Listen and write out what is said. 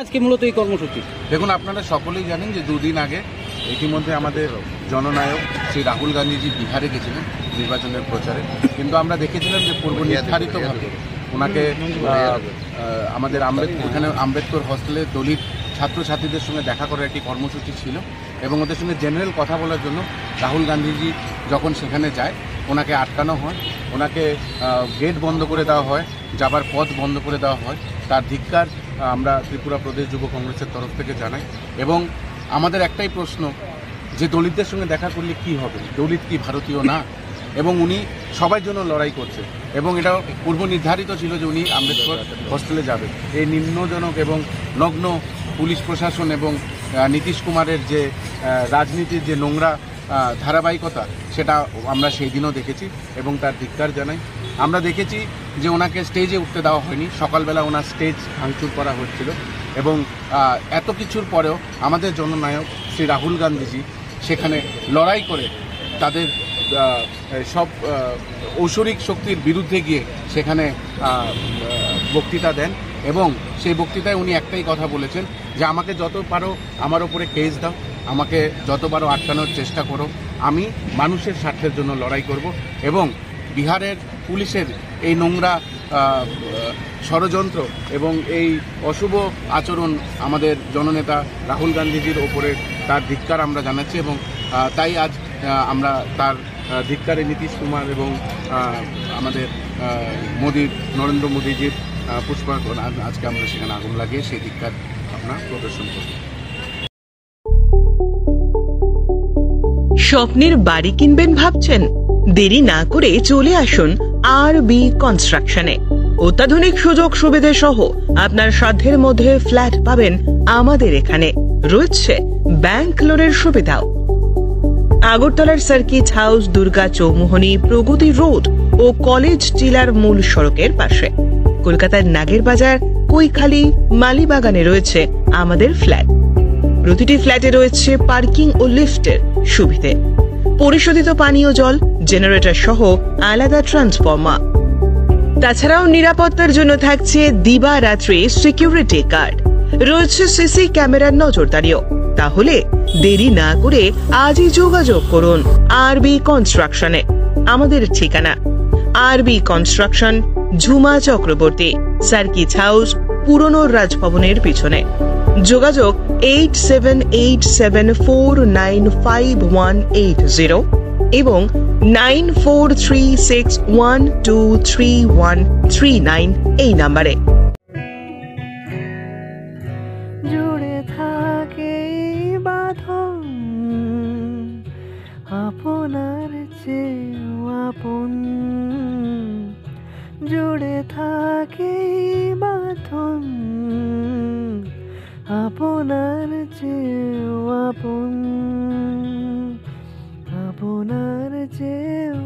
আজকে মূলত এই কর্মসূচি দেখুন, আপনারা সকলেই জানেন যে দুদিন আগে ইতিমধ্যে আমাদের জননায়ক শ্রী রাহুল গান্ধীজি বিহারে গেছিলেন নির্বাচনের প্রচারে, কিন্তু আমরা দেখেছিলাম যে পূর্ব নির্ধারিতভাবে ওনাকে আমাদের ওখানে আম্বেদকর হস্টেলে দলিত ছাত্রছাত্রীদের সঙ্গে দেখা করার একটি কর্মসূচি ছিল এবং ওদের সঙ্গে জেনারেল কথা বলার জন্য রাহুল গান্ধীজি যখন সেখানে যায় ওনাকে আটকানো হয়, ওনাকে গেট বন্ধ করে দেওয়া হয়, যাবার পথ বন্ধ করে দেওয়া হয়। তার ধিক্কার আমরা ত্রিপুরা প্রদেশ যুব কংগ্রেসের তরফ থেকে জানাই এবং আমাদের একটাই প্রশ্ন যে দলিতদের সঙ্গে দেখা করলে কি হবে? দলিত কি ভারতীয় না? এবং উনি সবার জন্য লড়াই করছে এবং এটা পূর্ব নির্ধারিত ছিল যে উনি আম্বেদকর হস্টেলে যাবে। এই নিম্নজনক এবং নগ্ন পুলিশ প্রশাসন এবং নীতিশ কুমারের যে রাজনীতির যে নোংরা ধারাবাহিকতা সেটা আমরা সেই দিনও দেখেছি এবং তার ধিক্কার জানাই। আমরা দেখেছি যে ওনাকে স্টেজে উঠতে দেওয়া হয়নি, সকালবেলা ওনার স্টেজ ভাঙচুর করা হচ্ছিল এবং এত কিছুর পরেও আমাদের জননায়ক শ্রী রাহুল গান্ধীজি সেখানে লড়াই করে তাদের সব ঐশ্বরিক শক্তির বিরুদ্ধে গিয়ে সেখানে বক্তৃতা দেন এবং সেই বক্তৃতায় উনি একটাই কথা বলেছেন যে আমাকে যত পারো আমার ওপরে কেস দাও, আমাকে যত পারো আটকানোর চেষ্টা করো, আমি মানুষের স্বার্থের জন্য লড়াই করব এবং বিহারের পুলিশের এই নোংরা ষড়যন্ত্র এবং এই অশুভ আচরণ আমাদের জননেতা রাহুল গান্ধীজির ওপরে তার ধিক্কার আমরা জানাচ্ছি এবং তাই আজ আমরা তার ধিক্কারে নীতিশ কুমার এবং আমাদের নরেন্দ্র মোদীজির পুষ্পা আজকে আমরা সেখানে আগুন লাগিয়ে সেই ধিক্কার আমরা প্রদর্শন করব। স্বপ্নের বাড়ি কিনবেন ভাবছেন? দেরি না করে চলে আসুন আরবি কনস্ট্রাকশনে। অত্যাধুনিক সুযোগ সুবিধা সহ আপনার সাধ্যের মধ্যে ফ্ল্যাট পাবেন আমাদের এখানে। রয়েছে ব্যাংক লোনের সুবিধাও। আগরতলার সার্কিট হাউস, দুর্গা চৌমুহনী, প্রগতি রোড ও কলেজ টিলার মূল সড়কের পাশে। কলকাতার নাগের বাজার, কৈখালি, মালিবাগানে রয়েছে আমাদের ফ্ল্যাট। প্রতিটি ফ্ল্যাটে রয়েছে পার্কিং ও লিফটের সুবিধে, পরিশোধিত পানীয় জল, জেনারেটর সহ আলাদা ট্রান্সফরমার। তাছাড়াও নিরাপত্তার জন্য থাকছে দিবারাত্রি সিকিউরিটি গার্ড, রয়েছে সিসি ক্যামেরার নজরদারিও। তাহলে দেরি না করে আজই যোগাযোগ করুন আরবি কনস্ট্রাকশনে। আমাদের ঠিকানা আরবি construction, Jhuma Chakraborty, circuit house, পুরনো রাজভবনের পিছনে। যোগাযোগ 8787495180 এবং 9436123139 এই নাম্বারে। জুড়ে থাকে বাঁধন আপনার চেয়েও আপন, জুড়ে থাকে বাঁধন আপনার চেয়েও আপন, আপনার চেয়েও